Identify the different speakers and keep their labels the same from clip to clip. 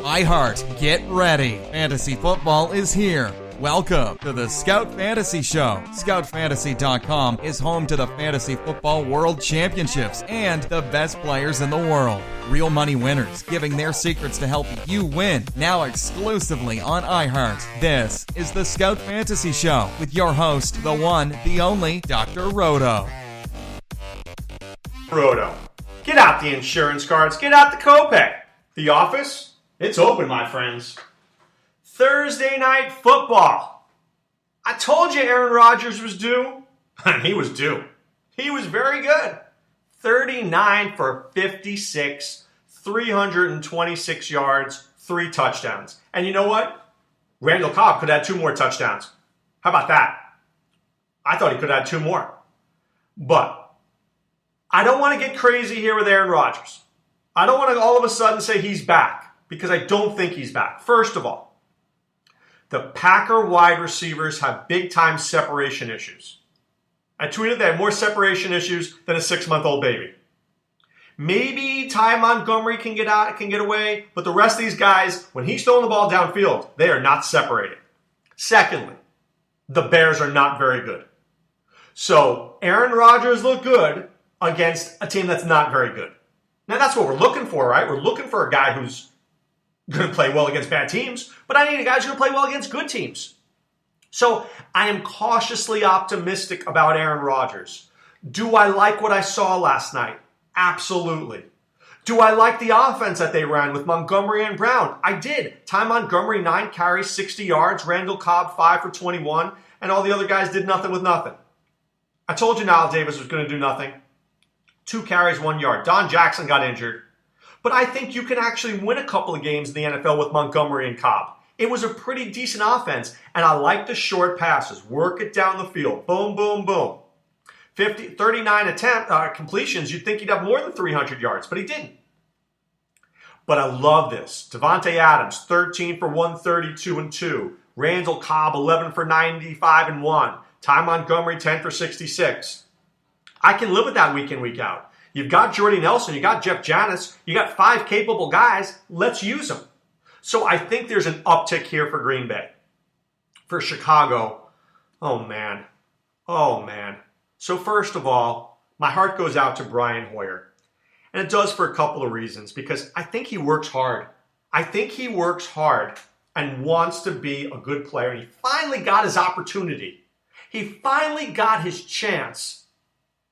Speaker 1: iHeart, get ready. Fantasy football is here. Welcome to the Scout Fantasy Show. ScoutFantasy.com is home to the Fantasy Football World Championships and the best players in the world. Real money winners giving their secrets to help you win. Now exclusively on iHeart. This is the Scout Fantasy Show with your host, the one, the only, Dr. Roto.
Speaker 2: Roto. Get out the insurance cards. Get out the copay. The office? It's open, my friends. Thursday night football. I told you Aaron Rodgers was due. And he was due. He was very good. 39 for 56, 326 yards, 3 touchdowns. And you know what? Randall Cobb could have had 2 more touchdowns. How about that? I thought he could have had 2 more. But I don't want to get crazy here with Aaron Rodgers. I don't want to all of a sudden say he's back, because I don't think he's back. First of all, the Packer wide receivers have big-time separation issues. I tweeted they have more separation issues than a 6-month-old baby. Maybe Ty Montgomery can get away, but the rest of these guys, when he's throwing the ball downfield, they are not separated. Secondly, the Bears are not very good. So Aaron Rodgers looked good against a team that's not very good. Now that's what we're looking for, right? We're looking for a guy who's going to play well against bad teams, but I need a guy who's going to play well against good teams. So I am cautiously optimistic about Aaron Rodgers. Do I like what I saw last night? Absolutely. Do I like the offense that they ran with Montgomery and Brown? I did. Ty Montgomery, 9 carries, 60 yards. Randall Cobb, 5 for 21. And all the other guys did nothing with nothing. I told you Niall Davis was going to do nothing. 2 carries, 1 yard. Don Jackson got injured. But I think you can actually win a couple of games in the NFL with Montgomery and Cobb. It was a pretty decent offense, and I like the short passes. Work it down the field. Boom, boom, boom. 39 completions, you'd think he'd have more than 300 yards, but he didn't. But I love this. Devontae Adams, 13 for 132 and 2. Randall Cobb, 11 for 95 and 1. Ty Montgomery, 10 for 66. I can live with that week in, week out. You've got Jordy Nelson, you got Jeff Janis, you got 5 capable guys. Let's use them. So I think there's an uptick here for Green Bay. For Chicago, oh man. So first of all, my heart goes out to Brian Hoyer. And it does for a couple of reasons, because I think he works hard. I think he works hard and wants to be a good player. And he finally got his opportunity. He finally got his chance,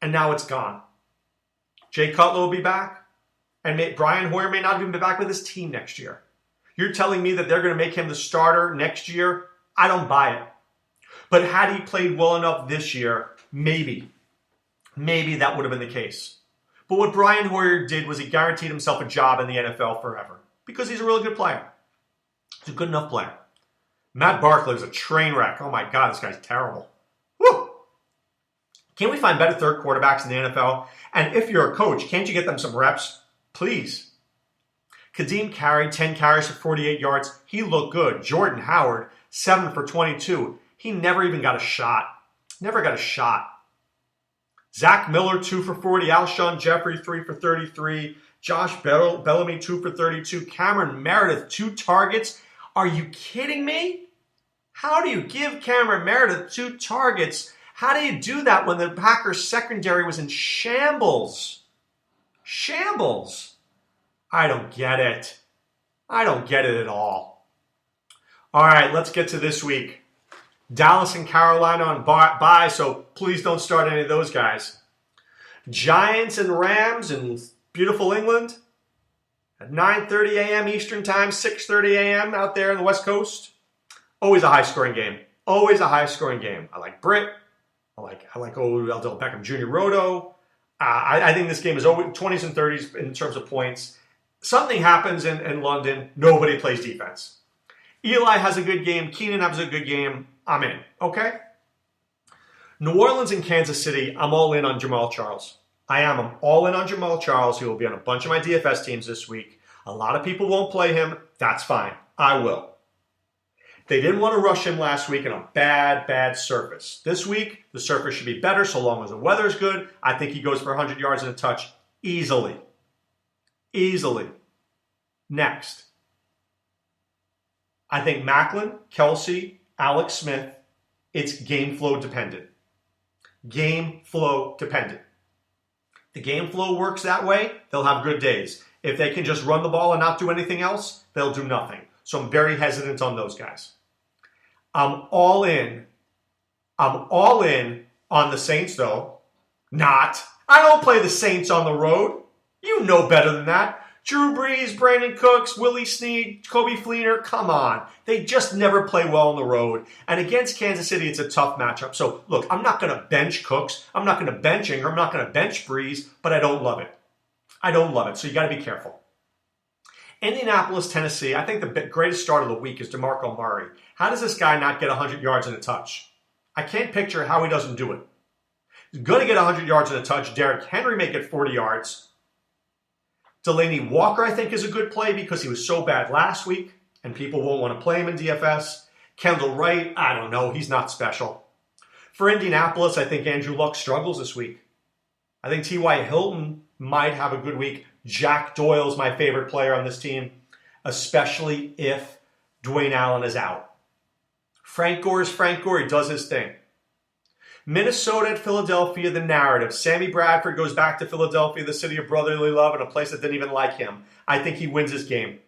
Speaker 2: and now it's gone. Jay Cutler will be back, and Brian Hoyer may not even be back with his team next year. You're telling me that they're going to make him the starter next year? I don't buy it. But had he played well enough this year, maybe that would have been the case. But what Brian Hoyer did was he guaranteed himself a job in the NFL forever, because he's a really good player. He's a good enough player. Matt Barkley was a train wreck. Oh my God, this guy's terrible. Woo! Can't we find better third quarterbacks in the NFL? And if you're a coach, can't you get them some reps? Please. Kadeem carried 10 carries for 48 yards. He looked good. Jordan Howard, 7 for 22. He never even got a shot. Zach Miller, 2 for 40. Alshon Jeffrey, 3 for 33. Josh Bellamy, 2 for 32. Cameron Meredith, 2 targets. Are you kidding me? How do you give Cameron Meredith 2 targets? How do you do that when the Packers secondary was in shambles? I don't get it. At all. All right, let's get to this week. Dallas and Carolina on bye, so please don't start any of those guys. Giants and Rams in beautiful England at 9:30 a.m. Eastern Time, 6:30 a.m. out there on the West Coast. Always a high-scoring game. I like Britt. I like Odell Beckham Jr. Roto. I think this game is over 20s and 30s in terms of points. Something happens in London. Nobody plays defense. Eli has a good game. Keenan has a good game. I'm in. Okay? New Orleans and Kansas City, I'm all in on Jamal Charles. I'm all in on Jamal Charles. He will be on a bunch of my DFS teams this week. A lot of people won't play him. That's fine. I will. They didn't want to rush him last week on a bad surface. This week, the surface should be better so long as the weather is good. I think he goes for 100 yards and a touch easily. Next, I think Macklin, Kelsey, Alex Smith, it's game flow dependent. Game flow dependent. The game flow works that way, they'll have good days. If they can just run the ball and not do anything else, they'll do nothing. So I'm very hesitant on those guys. I'm all in on the Saints, though. Not. I don't play the Saints on the road. You know better than that. Drew Brees, Brandon Cooks, Willie Snead, Kobe Fleener, come on. They just never play well on the road. And against Kansas City, it's a tough matchup. So, look, I'm not going to bench Cooks. I'm not going to bench Ingram. I'm not going to bench Brees, but I don't love it. I don't love it, so you got to be careful. Indianapolis, Tennessee, I think the greatest start of the week is DeMarco Murray. How does this guy not get 100 yards and a touch? I can't picture how he doesn't do it. He's going to get 100 yards and a touch. Derrick Henry may get 40 yards. Delaney Walker, I think, is a good play because he was so bad last week and people won't want to play him in DFS. Kendall Wright, I don't know. He's not special. For Indianapolis, I think Andrew Luck struggles this week. I think T.Y. Hilton might have a good week. Jack Doyle's my favorite player on this team, especially if Dwayne Allen is out. Frank Gore is Frank Gore. He does his thing. Minnesota at Philadelphia, the narrative. Sammy Bradford goes back to Philadelphia, the city of brotherly love, and a place that didn't even like him. I think he wins this game.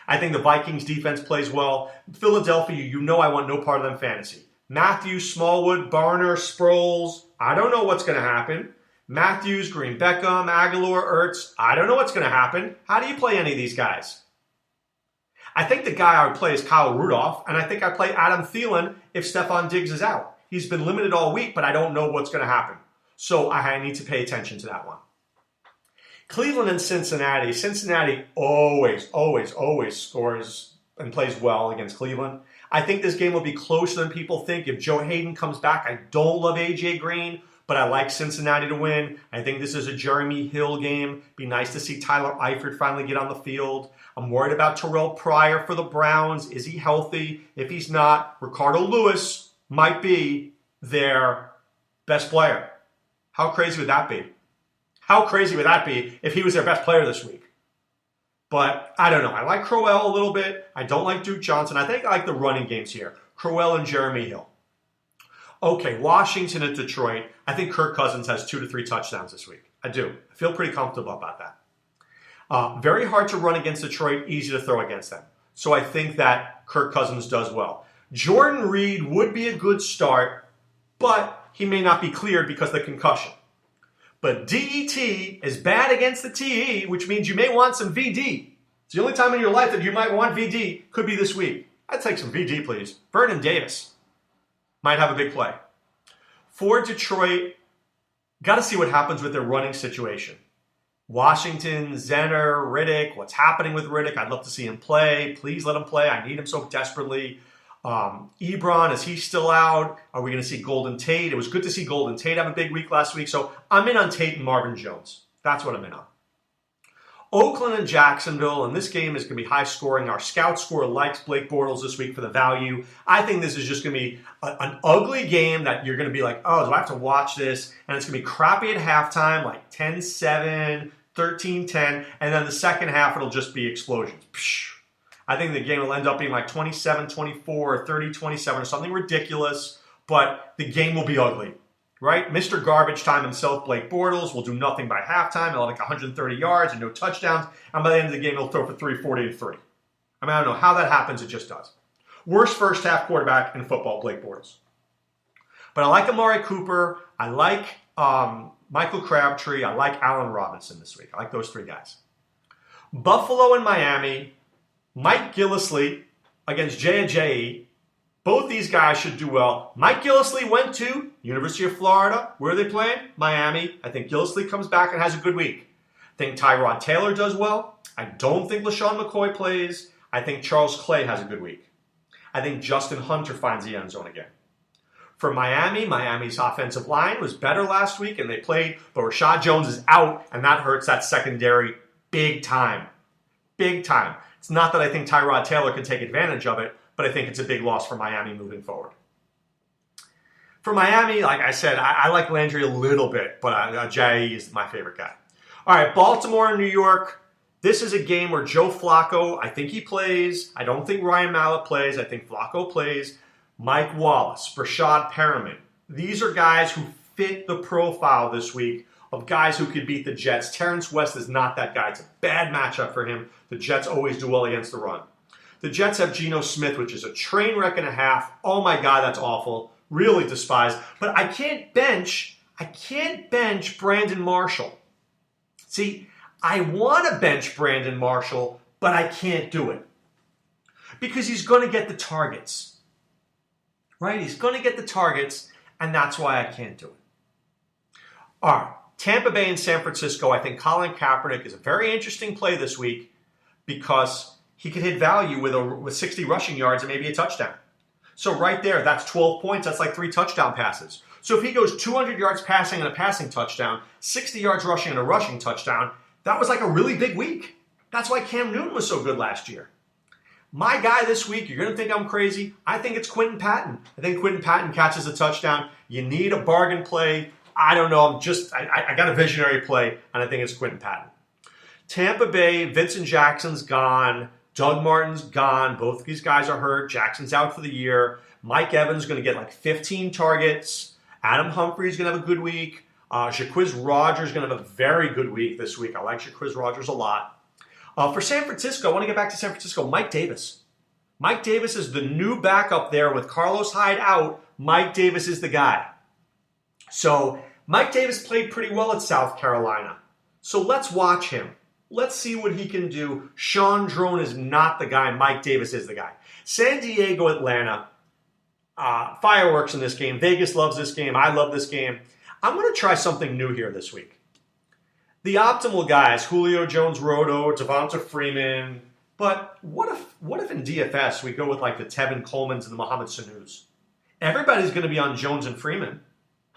Speaker 2: I think the Vikings defense plays well. Philadelphia, you know I want no part of them fantasy. Matthews, Smallwood, Barner, Sproles. I don't know what's going to happen. Matthews, Green Beckham, Aguilar, Ertz. I don't know what's going to happen. How do you play any of these guys? I think the guy I would play is Kyle Rudolph, and I think I play Adam Thielen if Stephon Diggs is out. He's been limited all week, but I don't know what's going to happen. So I need to pay attention to that one. Cleveland and Cincinnati. Cincinnati always scores and plays well against Cleveland. I think this game will be closer than people think. If Joe Hayden comes back, I don't love A.J. Green, but I like Cincinnati to win. I think this is a Jeremy Hill game. Be nice to see Tyler Eifert finally get on the field. I'm worried about Terrell Pryor for the Browns. Is he healthy? If he's not, Ricardo Lewis might be their best player. How crazy would that be? How crazy would that be if he was their best player this week? But I don't know. I like Crowell a little bit. I don't like Duke Johnson. I think I like the running games here. Crowell and Jeremy Hill. Okay, Washington and Detroit. I think Kirk Cousins has 2 to 3 touchdowns this week. I do. I feel pretty comfortable about that. Very hard to run against Detroit, easy to throw against them. So I think that Kirk Cousins does well. Jordan Reed would be a good start, but he may not be cleared because of the concussion. But DET is bad against the TE, which means you may want some VD. It's the only time in your life that you might want VD, could be this week. I'd take some VD, please. Vernon Davis might have a big play. For Detroit, got to see what happens with their running situation. Washington, Zenner, Riddick, what's happening with Riddick? I'd love to see him play. Please let him play. I need him so desperately. Ebron, is he still out? Are we going to see Golden Tate? It was good to see Golden Tate have a big week last week. So I'm in on Tate and Marvin Jones. That's what I'm in on. Oakland and Jacksonville, and this game is going to be high scoring. Our scout score likes Blake Bortles this week for the value. I think this is just going to be an ugly game that you're going to be like, oh, do I have to watch this? And it's going to be crappy at halftime, like 10-7, 13-10, and then the second half it'll just be explosions. Psh. I think the game will end up being like 27-24 or 30-27 or something ridiculous, but the game will be ugly, right? Mr. Garbage Time himself, Blake Bortles, will do nothing by halftime. He'll have like 130 yards and no touchdowns, and by the end of the game, he'll throw for 340 and 3. I mean, I don't know how that happens. It just does. Worst first half quarterback in football, Blake Bortles. But I like Amari Cooper. I like Michael Crabtree. I like Allen Robinson this week. I like those 3 guys. Buffalo and Miami. Mike Gillislee against Jay Ajayi. Both these guys should do well. Mike Gillislee went to University of Florida. Where are they playing? Miami. I think Gillislee comes back and has a good week. I think Tyrod Taylor does well. I don't think LaShawn McCoy plays. I think Charles Clay has a good week. I think Justin Hunter finds the end zone again. For Miami, Miami's offensive line was better last week and they played, but Rashad Jones is out and that hurts that secondary big time. Big time. It's not that I think Tyrod Taylor can take advantage of it, but I think it's a big loss for Miami moving forward. For Miami, like I said, I like Landry a little bit, but Jay is my favorite guy. All right, Baltimore and New York. This is a game where Joe Flacco, I think he plays. I don't think Ryan Mallett plays. I think Flacco plays. Mike Wallace, Brashad Perriman. These are guys who fit the profile this week of guys who could beat the Jets. Terrence West is not that guy. It's a bad matchup for him. The Jets always do well against the run. The Jets have Geno Smith, which is a train wreck and a half. Oh my God, that's awful. Really despised. But I can't bench Brandon Marshall. See, I want to bench Brandon Marshall, but I can't do it. Because he's going to get the targets. Right? He's going to get the targets, and that's why I can't do it. All right. Tampa Bay and San Francisco, I think Colin Kaepernick is a very interesting play this week because he could hit value with 60 rushing yards and maybe a touchdown. So right there, that's 12 points. That's like 3 touchdown passes. So if he goes 200 yards passing and a passing touchdown, 60 yards rushing and a rushing touchdown, that was like a really big week. That's why Cam Newton was so good last year. My guy this week, you're going to think I'm crazy. I think it's Quentin Patton. I think Quentin Patton catches a touchdown. You need a bargain play. I don't know. I got a visionary play, and I think it's Quentin Patton. Tampa Bay, Vincent Jackson's gone. Doug Martin's gone. Both of these guys are hurt. Jackson's out for the year. Mike Evans is going to get like 15 targets. Adam Humphries is going to have a good week. Jacquizz Rodgers is going to have a very good week this week. I like Jacquizz Rodgers a lot. For San Francisco, I want to get back to San Francisco. Mike Davis. Mike Davis is the new backup there with Carlos Hyde out. Mike Davis is the guy. So Mike Davis played pretty well at South Carolina. So let's watch him. Let's see what he can do. Sean Drone is not the guy. Mike Davis is the guy. San Diego, Atlanta. Fireworks in this game. Vegas loves this game. I love this game. I'm going to try something new here this week. The optimal guys, Julio Jones, Roto, Devonta Freeman. But what if in DFS we go with like the Tevin Colemans and the Mohamed Sanu's? Everybody's going to be on Jones and Freeman.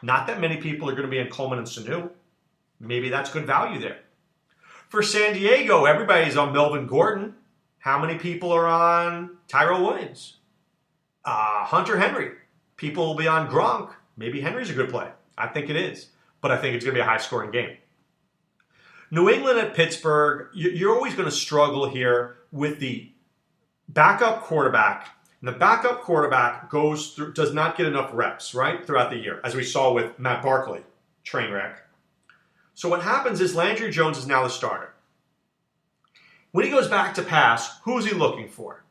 Speaker 2: Not that many people are going to be on Coleman and Sanu. Maybe that's good value there. For San Diego, everybody's on Melvin Gordon. How many people are on Tyrell Williams? Hunter Henry. People will be on Gronk. Maybe Henry's a good play. I think it is. But I think it's going to be a high-scoring game. New England at Pittsburgh, you're always going to struggle here with the backup quarterback. And the backup quarterback does not get enough reps, right, throughout the year, as we saw with Matt Barkley, train wreck. So what happens is Landry Jones is now the starter. When he goes back to pass, who is he looking for?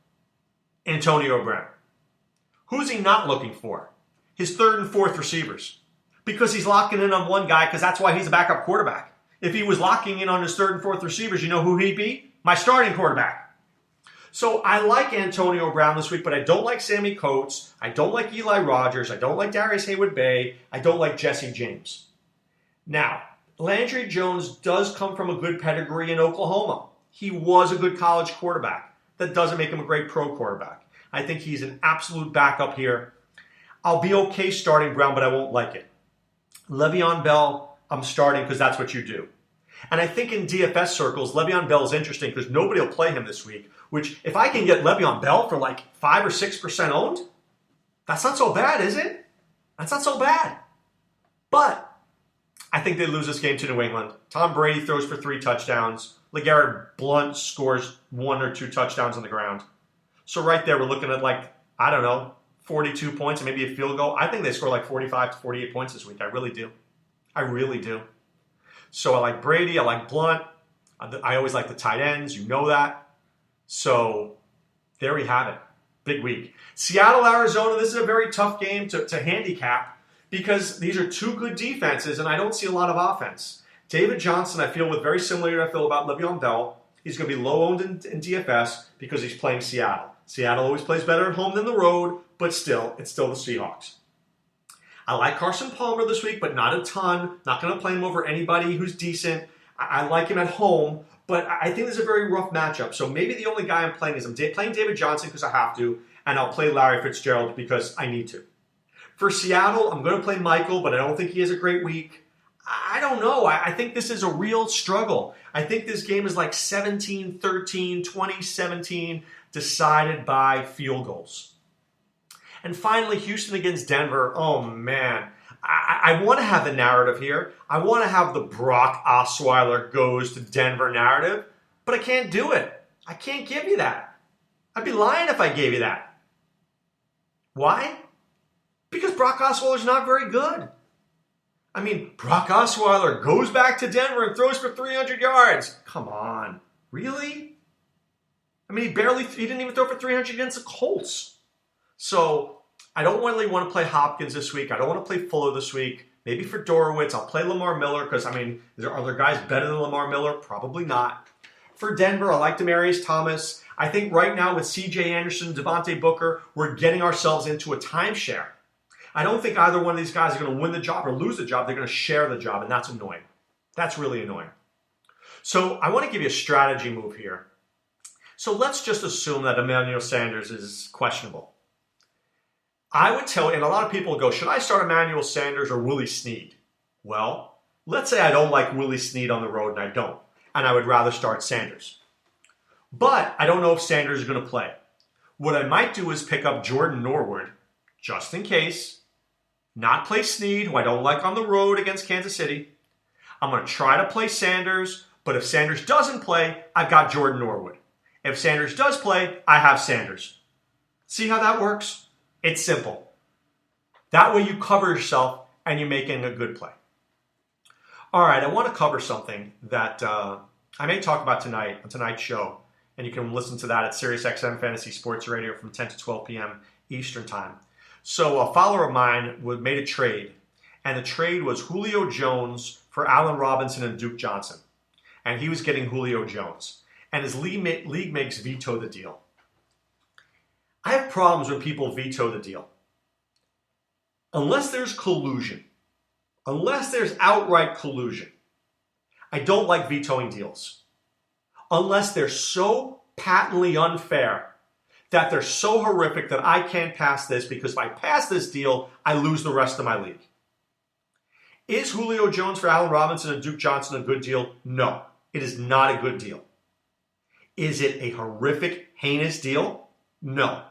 Speaker 2: Antonio Brown. Who is he not looking for? His third and fourth receivers. Because he's locking in on one guy, because that's why he's a backup quarterback. If he was locking in on his third and fourth receivers, you know who he'd be? My starting quarterback. So I like Antonio Brown this week, but I don't like Sammy Coates. I don't like Eli Rogers. I don't like Darius Haywood-Bay. I don't like Jesse James. Now, Landry Jones does come from a good pedigree in Oklahoma. He was a good college quarterback. That doesn't make him a great pro quarterback. I think he's an absolute backup here. I'll be okay starting Brown, but I won't like it. Le'Veon Bell, I'm starting because that's what you do. And I think in DFS circles, Le'Veon Bell is interesting because nobody will play him this week, which if I can get Le'Veon Bell for like 5 or 6% owned, that's not so bad, is it? That's not so bad. But I think they lose this game to New England. Tom Brady throws for 3 touchdowns. LeGarrette Blount scores 1 or 2 touchdowns on the ground. So right there, we're looking at like, I don't know, 42 points and maybe a field goal. I think they score like 45 to 48 points this week. I really do. I really do. So I like Brady. I like Blount. I always like the tight ends. You know that. So there we have it. Big week. Seattle, Arizona. This is a very tough game to handicap because these are 2 good defenses and I don't see a lot of offense. David Johnson, I feel with very similar to I feel about Le'Veon Bell. He's going to be low owned in DFS because he's playing Seattle. Seattle always plays better at home than the road, but still, it's still the Seahawks. I like Carson Palmer this week, but not a ton. Not going to play him over anybody who's decent. I like him at home, but I think this is a very rough matchup. So maybe the only guy I'm playing is I'm playing David Johnson because I have to, and I'll play Larry Fitzgerald because I need to. For Seattle, I'm going to play Michael, but I don't think he has a great week. I don't know. I think this is a real struggle. I think this game is like 17-13, 20-17, decided by field goals. And finally, Houston against Denver. Oh, man. I want to have the narrative here. I want to have the Brock Osweiler goes to Denver narrative. But I can't do it. I can't give you that. I'd be lying if I gave you that. Why? Because Brock Osweiler's not very good. I mean, Brock Osweiler goes back to Denver and throws for 300 yards. Come on. Really? I mean, he didn't even throw for 300 against the Colts. So I don't really want to play Hopkins this week. I don't want to play Fuller this week. Maybe for Dorowitz, I'll play Lamar Miller because, are there guys better than Lamar Miller? Probably not. For Denver, I like Demaryius Thomas. I think right now with C.J. Anderson, Devontae Booker, we're getting ourselves into a timeshare. I don't think either one of these guys are going to win the job or lose the job. They're going to share the job, and that's annoying. That's really annoying. So I want to give you a strategy move here. So let's just assume that Emmanuel Sanders is questionable. I would tell you, and a lot of people go, should I start Emmanuel Sanders or Willie Snead? Well, let's say I don't like Willie Snead on the road, and I don't, and I would rather start Sanders. But I don't know if Sanders is going to play. What I might do is pick up Jordan Norwood, just in case, not play Snead, who I don't like on the road against Kansas City. I'm going to try to play Sanders, but if Sanders doesn't play, I've got Jordan Norwood. If Sanders does play, I have Sanders. See how that works? It's simple. That way you cover yourself and you're making a good play. All right, I want to cover something that I may talk about tonight on tonight's show, and you can listen to that at SiriusXM Fantasy Sports Radio from 10 to 12 p.m. Eastern Time. So a follower of mine made a trade, and the trade was Julio Jones for Allen Robinson and Duke Johnson. And he was getting Julio Jones. And his league makes veto the deal. I have problems when people veto the deal. Unless there's collusion, unless there's outright collusion, I don't like vetoing deals. Unless they're so patently unfair that they're so horrific that I can't pass this, because if I pass this deal, I lose the rest of my league. Is Julio Jones for Allen Robinson and Duke Johnson a good deal? No, it is not a good deal. Is it a horrific, heinous deal? No.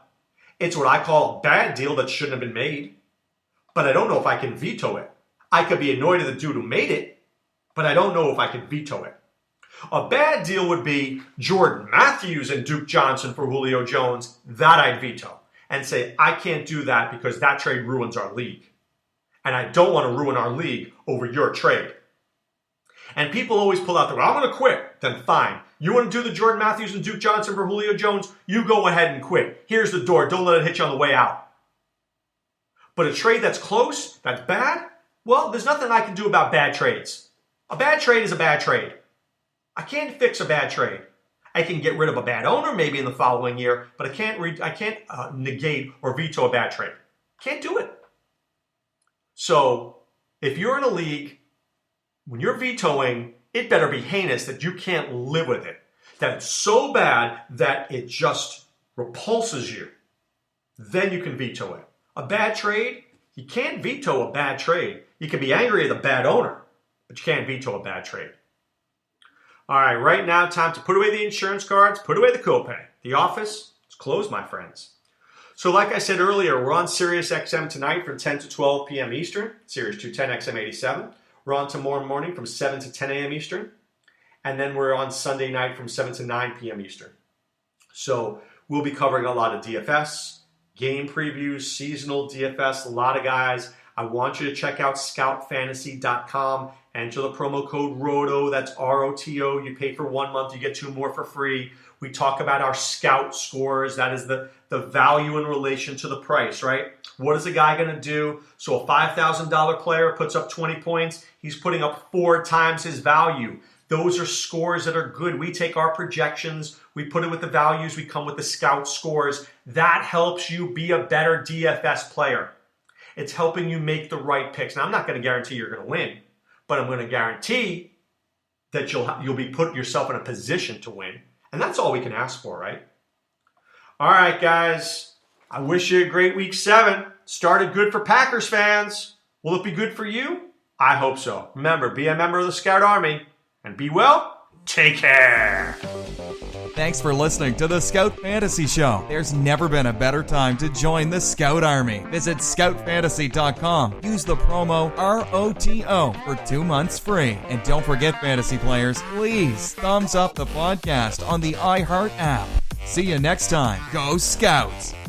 Speaker 2: It's what I call a bad deal that shouldn't have been made. But I don't know if I can veto it. I could be annoyed at the dude who made it, but I don't know if I can veto it. A bad deal would be Jordan Matthews and Duke Johnson for Julio Jones. That I'd veto and say, I can't do that because that trade ruins our league. And I don't want to ruin our league over your trade. And people always pull out the, well, I'm going to quit. Then fine. You want to do the Jordan Matthews and Duke Johnson for Julio Jones? You go ahead and quit. Here's the door. Don't let it hit you on the way out. But a trade that's close, that's bad, well, there's nothing I can do about bad trades. A bad trade is a bad trade. I can't fix a bad trade. I can get rid of a bad owner maybe in the following year, but I can't negate or veto a bad trade. Can't do it. So if you're in a league, when you're vetoing, it better be heinous that you can't live with it. That it's so bad that it just repulses you. Then you can veto it. A bad trade, you can't veto a bad trade. You can be angry at the bad owner, but you can't veto a bad trade. All right, right now, time to put away the insurance cards, put away the copay. The office is closed, my friends. So like I said earlier, we're on SiriusXM tonight from 10 to 12 p.m. Eastern, Sirius 210 XM87. We're on tomorrow morning from 7 to 10 a.m. Eastern. And then we're on Sunday night from 7 to 9 p.m. Eastern. So we'll be covering a lot of DFS, game previews, seasonal DFS, a lot of guys. I want you to check out scoutfantasy.com. Enter the promo code ROTO, that's R-O-T-O. You pay for 1 month, you get 2 more for free. We talk about our scout scores. That is the value in relation to the price, right? What is a guy going to do? So a $5,000 player puts up 20 points. He's putting up 4 times his value. Those are scores that are good. We take our projections, we put it with the values, we come with the scout scores. That helps you be a better DFS player. It's helping you make the right picks. Now, I'm not going to guarantee you're going to win, but I'm going to guarantee that you'll be putting yourself in a position to win. And that's all we can ask for, right? All right, guys. I wish you a great week 7. Started good for Packers fans. Will it be good for you? I hope so. Remember, be a member of the Scout Army. And be well. Take care.
Speaker 1: Thanks for listening to the Scout Fantasy Show. There's never been a better time to join the Scout Army. Visit scoutfantasy.com. Use the promo ROTO for 2 months free. And don't forget, fantasy players, please thumbs up the podcast on the iHeart app. See you next time. Go Scouts!